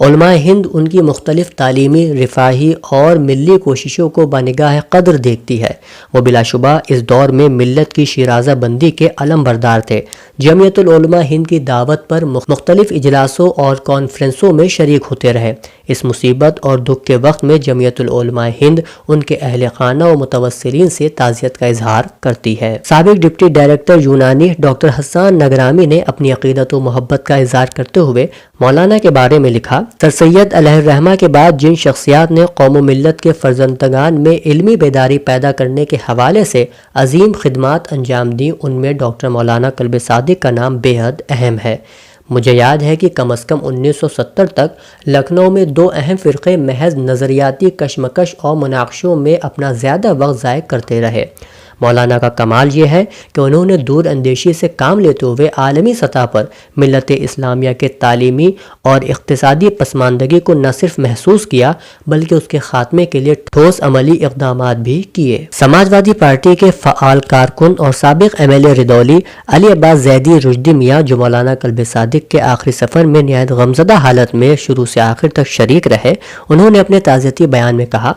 علماء ہند ان کی مختلف تعلیمی، رفاہی اور ملی کوششوں کو بنگاہ قدر دیکھتی ہے۔ وہ بلا شبہ اس دور میں ملت کی شیرازہ بندی کے علم بردار تھے۔ جمعیت العلماء ہند کی دعوت پر مختلف اجلاسوں اور کانفرنسوں میں شریک ہوتے رہے۔ اس مصیبت اور دکھ کے وقت میں جمعیت العلماء ہند ان کے اہل خانہ و متوسلین سے تعزیت کا اظہار کرتی ہے۔ سابق ڈپٹی ڈائریکٹر یونانی ڈاکٹر حسان نگرامی نے اپنی عقیدت و محبت کا اظہار کرتے ہوئے مولانا کے بارے میں لکھا، سر سید علیہ الرحمہ کے بعد جن شخصیات نے قوم و ملت کے فرزندگان میں علمی بیداری پیدا کرنے کے حوالے سے عظیم خدمات انجام دیں، ان میں ڈاکٹر مولانا کلب صادق کا نام بے حد اہم ہے۔ مجھے یاد ہے کہ کم از کم 1970 تک لکھنؤ میں 2 اہم فرقے محض نظریاتی کشمکش اور مناقشوں میں اپنا زیادہ وقت ضائع کرتے رہے۔ مولانا کا کمال یہ ہے کہ انہوں نے دور اندیشی سے کام لیتے ہوئے عالمی سطح پر ملت اسلامیہ کے تعلیمی اور اقتصادی پسماندگی کو نہ صرف محسوس کیا بلکہ اس کے خاتمے کے لیے ٹھوس عملی اقدامات بھی کیے۔ سماجوادی پارٹی کے فعال کارکن اور سابق MLA ردولی علی عباس زیدی رشدی میاں، جو مولانا کلب صادق کے آخری سفر میں نہایت غمزدہ حالت میں شروع سے آخر تک شریک رہے، انہوں نے اپنے تعزیتی بیان میں کہا،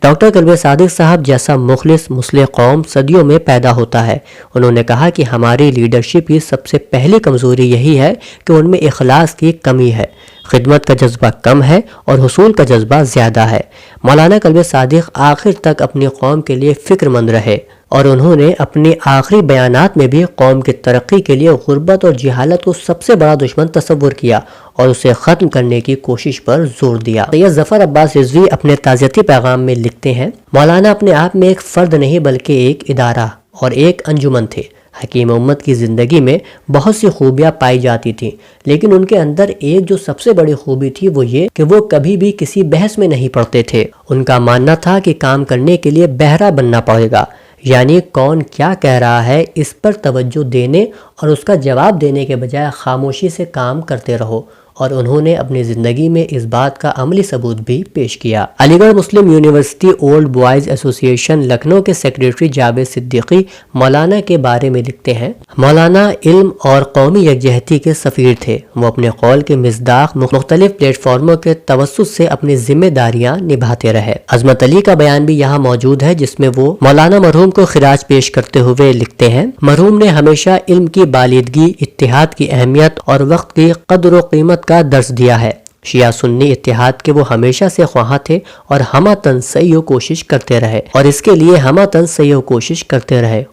ڈاکٹر کلب صادق صاحب جیسا مخلص مصلح قوم صدیوں میں پیدا ہوتا ہے۔ انہوں نے کہا کہ ہماری لیڈرشپ کی سب سے پہلی کمزوری یہی ہے کہ ان میں اخلاص کی کمی ہے، خدمت کا جذبہ کم ہے اور حصول کا جذبہ زیادہ ہے۔ مولانا کلب صادق آخر تک اپنی قوم کے لیے فکر مند رہے اور انہوں نے اپنے آخری بیانات میں بھی قوم کی ترقی کے لیے غربت اور جہالت کو سب سے بڑا دشمن تصور کیا اور اسے ختم کرنے کی کوشش پر زور دیا۔ سید ظفر عباس رضوی اپنے تعزیتی پیغام میں لکھتے ہیں، مولانا اپنے آپ میں ایک فرد نہیں بلکہ ایک ادارہ اور ایک انجمن تھے۔ حکیم امت کی زندگی میں بہت سی خوبیاں پائی جاتی تھیں، لیکن ان کے اندر ایک جو سب سے بڑی خوبی تھی وہ یہ کہ وہ کبھی بھی کسی بحث میں نہیں پڑتے تھے۔ ان کا ماننا تھا کہ کام کرنے کے لیے بہرا بننا پڑے گا، یعنی کون کیا کہہ رہا ہے اس پر توجہ دینے اور اس کا جواب دینے کے بجائے خاموشی سے کام کرتے رہو، اور انہوں نے اپنی زندگی میں اس بات کا عملی ثبوت بھی پیش کیا۔ علی گڑھ مسلم یونیورسٹی اولڈ بوائز ایسوسی ایشن لکھنؤ کے سیکریٹری جاوید صدیقی مولانا کے بارے میں لکھتے ہیں، مولانا علم اور قومی یکجہتی کے سفیر تھے۔ وہ اپنے قول کے مصداق مختلف پلیٹ فارموں کے توسط سے اپنی ذمہ داریاں نبھاتے رہے۔ عظمت علی کا بیان بھی یہاں موجود ہے جس میں وہ مولانا مرحوم کو خراج پیش کرتے ہوئے لکھتے ہیں، مرحوم نے ہمیشہ علم کی بالیدگی، اتحاد کی اہمیت اور وقت کی قدر و قیمت کا درس دیا ہے۔ شیعہ سنی اتحاد کے وہ ہمیشہ سے خواہاں تھے اور ہمہ تن سعی و کوشش کرتے رہے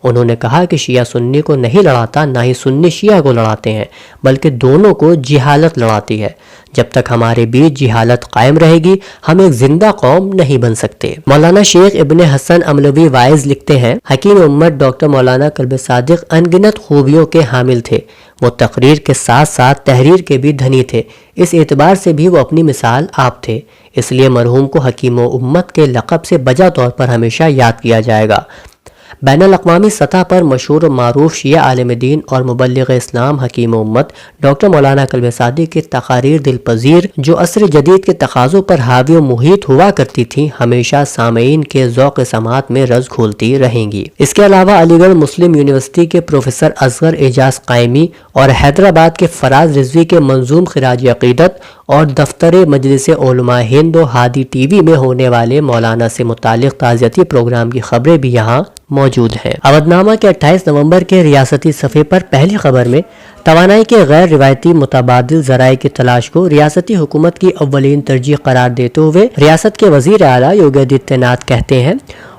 انہوں نے کہا کہ شیعہ سنی کو نہیں لڑاتا، نہ ہی سنی شیعہ کو لڑاتے ہیں، بلکہ دونوں کو جہالت لڑاتی ہے۔ جب تک ہمارے بیچ جہالت قائم رہے گی ہم ایک زندہ قوم نہیں بن سکتے۔ مولانا شیخ ابن حسن املوی وائز لکھتے ہیں، حکیم امت ڈاکٹر مولانا کلب صادق انگنت خوبیوں کے حامل تھے۔ وہ تقریر کے ساتھ ساتھ تحریر کے بھی دھنی تھے، اس اعتبار سے بھی وہ اپنی مثال آپ تھے، اس لیے مرحوم کو حکیم و امت کے لقب سے بجا طور پر ہمیشہ یاد کیا جائے گا۔ بین الاقوامی سطح پر مشہور و معروف شیعہ عالم دین اور مبلغ اسلام حکیم امت ڈاکٹر مولانا کلب صادق کی تقاریر دل پذیر جو عصر جدید کے تقاضوں پر حاوی و محیط ہوا کرتی تھیں، ہمیشہ سامعین کے ذوق سماعت میں رز کھولتی رہیں گی۔ اس کے علاوہ علی گڑھ مسلم یونیورسٹی کے پروفیسر اصغر اعجاز قائمی اور حیدرآباد کے فراز رضوی کے منظوم خراج عقیدت اور دفتر مجلس علماء ہند و ہادی ٹی وی میں ہونے والے مولانا سے متعلق تعزیتی پروگرام کی خبریں بھی یہاں موجود ہیں۔ اودنامہ کے 28 نومبر کے ریاستی صفحے پر پہلی خبر میں توانائی کے غیر روایتی متبادل ذرائع کی تلاش کو ریاستی حکومت کی اولین ترجیح قرار دیتے ہوئے ریاست کے وزیر اعلیٰ یوگی آدتیہ ناتھ کہتے ہیں،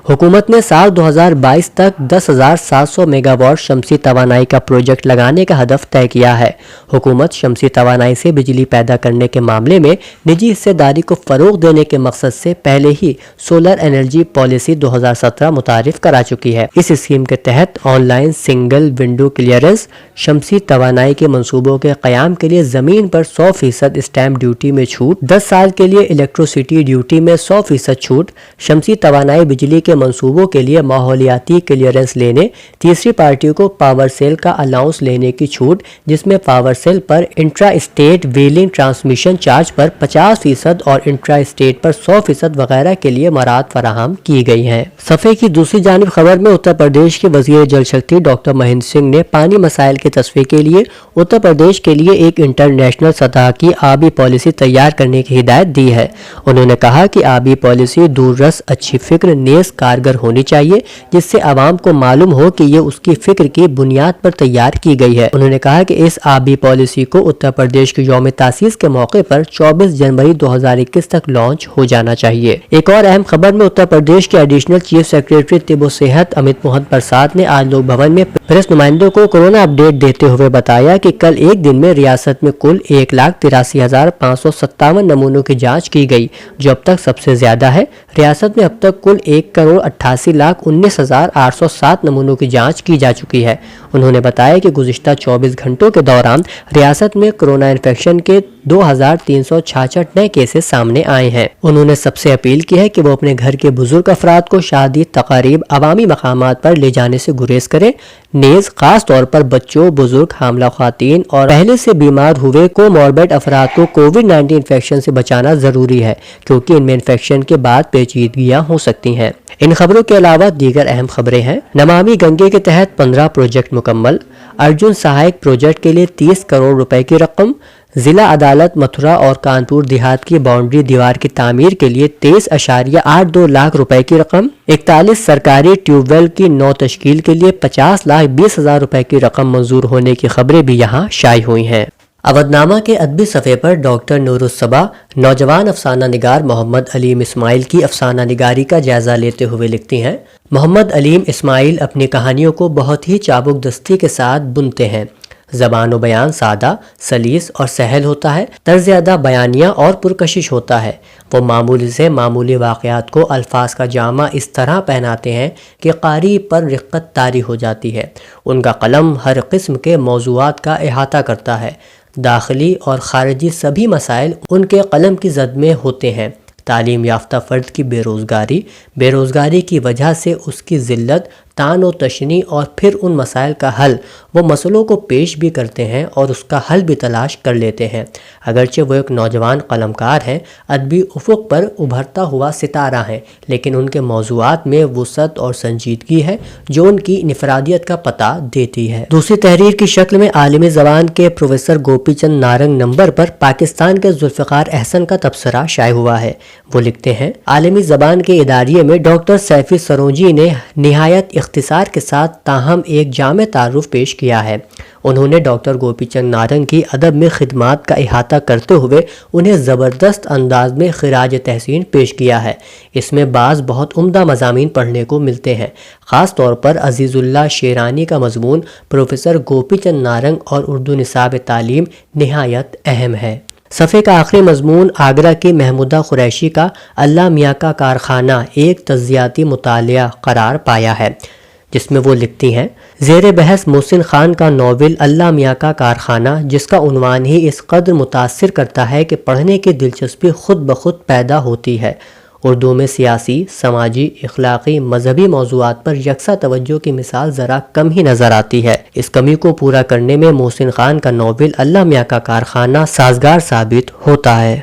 حکومت نے سال 2022 تک 10,700 میگا واٹ شمسی توانائی کا پروجیکٹ لگانے کا ہدف طے کیا ہے۔ حکومت شمسی توانائی سے بجلی پیدا کرنے کے معاملے میں نجی حصہ داری کو فروغ دینے کے مقصد سے پہلے ہی سولر انرجی پالیسی 2017 متعارف کرا چکی ہے۔ اس اسکیم کے تحت on line single window clearance, شمسی توانائی کے منصوبوں کے قیام کے لیے زمین پر 100% اسٹیمپ ڈیوٹی میں چھوٹ، 10 سال کے لیے الیکٹریسٹی ڈیوٹی میں 100% چھوٹ، شمسی توانائی بجلی کے منصوبوں کے لیے ماحولیاتی کلیئرنس لینے، تیسری پارٹیوں کو پاور سیل کا الاؤنس لینے کی چھوٹ، جس میں پاور سیل پر intra state wheeling transmission charge پر 50% اور انٹرا اسٹیٹ پر 100% وغیرہ کے لیے مراعات فراہم کی گئی ہیں۔ صفحے کی دوسری جانب خبر میں اتر پردیش کے وزیر جل شکتی ڈاکٹر مہندر سنگھ نے پانی مسائل کے تصفیے کے لیے ہوئے اتر پردیش کے لیے ایک انٹرنیشنل سطح کی آبی پالیسی تیار کرنے کی ہدایت دی ہے۔ انہوں نے کہا کہ آبی پالیسی دور رس، اچھی فکر، نیز کارگر ہونی چاہیے، جس سے عوام کو معلوم ہو کہ یہ اس کی فکر کی بنیاد پر تیار کی گئی ہے۔ انہوں نے کہا کہ اس آبی پالیسی کو اتر پردیش کے یوم تاسیس کے موقع پر 24 جنوری 2021 تک لانچ ہو جانا چاہیے۔ ایک اور اہم خبر میں اتر پردیش کے ایڈیشنل چیف سیکریٹری طب و صحت امت موہن پرساد نے آج لوک بھون میں پریس نمائندوں کو کورونا اپڈیٹ دیتے ہوئے بتایا کہ کل ایک دن میں ریاست میں کل 1,83,557 نمونوں کی جانچ کی گئی، جو اب تک سب سے زیادہ ہے۔ ریاست میں اب تک کل 1,88,19,807 نمونوں کی جانچ کی جا چکی ہے۔ انہوں نے بتایا کہ گزشتہ 24 گھنٹوں کے دوران ریاست میں کورونا انفیکشن کے 2,366 نئے کیسز سامنے آئے ہیں۔ انہوں نے سب سے اپیل کی ہے کہ وہ اپنے گھر کے بزرگ افراد کو شادی، تقاریب، عوامی مقامات پر لے جانے سے گریز کریں۔ نیز خاص طور پر بچوں، بزرگ، حاملہ خواتین اور پہلے سے بیمار ہوئے کوموربڈ افراد کو کووڈ-19 انفیکشن سے بچانا ضروری ہے، کیونکہ ان میں انفیکشن کے بعد پیچیدگیاں ہو سکتی ہیں۔ ان خبروں کے علاوہ دیگر اہم خبریں ہیں۔ نمامی گنگے کے تحت 15 پروجیکٹ مکمل، ارجن سہایک پروجیکٹ کے لیے 30 کروڑ روپے کی رقم، ضلع عدالت متھرا اور کانپور دیہات کی باؤنڈری دیوار کی تعمیر کے لیے 23.82 لاکھ روپے کی رقم، 41 سرکاری ٹیوب ویل کی نو تشکیل کے لیے 50,20,000 روپے کی رقم منظور ہونے کی خبریں بھی یہاں شائع ہوئی ہیں۔ اودھ نامہ کے ادبی صفحے پر ڈاکٹر نور الصبا نوجوان افسانہ نگار محمد علیم اسماعیل کی افسانہ نگاری کا جائزہ لیتے ہوئے لکھتی ہیں، محمد علیم اسماعیل اپنی کہانیوں کو بہت ہی چابک دستی کے ساتھ بنتے ہیں۔ زبان و بیان سادہ، سلیس اور سہل ہوتا ہے، طرز ادا بیانیہ اور پرکشش ہوتا ہے۔ وہ معمولی سے معمولی واقعات کو الفاظ کا جامہ اس طرح پہناتے ہیں کہ قاری پر رقت طاری ہو جاتی ہے۔ ان کا قلم ہر قسم کے موضوعات کا احاطہ کرتا ہے۔ داخلی اور خارجی سبھی مسائل ان کے قلم کی زد میں ہوتے ہیں۔ تعلیم یافتہ فرد کی بے روزگاری کی وجہ سے اس کی ذلت، تان و تشنی اور پھر ان مسائل کا حل، وہ مسئلوں کو پیش بھی کرتے ہیں اور اس کا حل بھی تلاش کر لیتے ہیں۔ اگرچہ وہ ایک نوجوان قلمکار ہیں، ادبی افق پر ابھرتا ہوا ستارہ ہیں، لیکن ان کے موضوعات میں وسعت اور سنجیدگی ہے جو ان کی انفرادیت کا پتہ دیتی ہے۔ دوسری تحریر کی شکل میں عالمی زبان کے پروفیسر گوپی چند نارنگ نمبر پر پاکستان کے ذوالفقار احسن کا تبصرہ شائع ہوا ہے۔ وہ لکھتے ہیں، عالمی زبان کے اداریے میں ڈاکٹر سیفی سروجی نے نہایت اختصار کے ساتھ تاہم ایک جامع تعارف پیش کیا ہے۔ انہوں نے ڈاکٹر گوپی چند نارنگ کی ادب میں خدمات کا احاطہ کرتے ہوئے انہیں زبردست انداز میں خراج تحسین پیش کیا ہے۔ اس میں بعض بہت عمدہ مضامین پڑھنے کو ملتے ہیں۔ خاص طور پر عزیز اللہ شیرانی کا مضمون پروفیسر گوپی چند نارنگ اور اردو نصاب تعلیم نہایت اہم ہے۔ صفحے کا آخری مضمون آگرہ کی محمودہ قریشی کا اللہ میاں کا کارخانہ ایک تجزیاتی مطالعہ قرار پایا ہے، جس میں وہ لکھتی ہیں، زیر بحث محسن خان کا ناول اللہ میاں کا کارخانہ، جس کا عنوان ہی اس قدر متاثر کرتا ہے کہ پڑھنے کی دلچسپی خود بخود پیدا ہوتی ہے۔ اردو میں سیاسی، سماجی، اخلاقی، مذہبی موضوعات پر یکساں توجہ کی مثال ذرا کم ہی نظر آتی ہے۔ اس کمی کو پورا کرنے میں محسن خان کا ناول اللہ میاں کا کارخانہ سازگار ثابت ہوتا ہے۔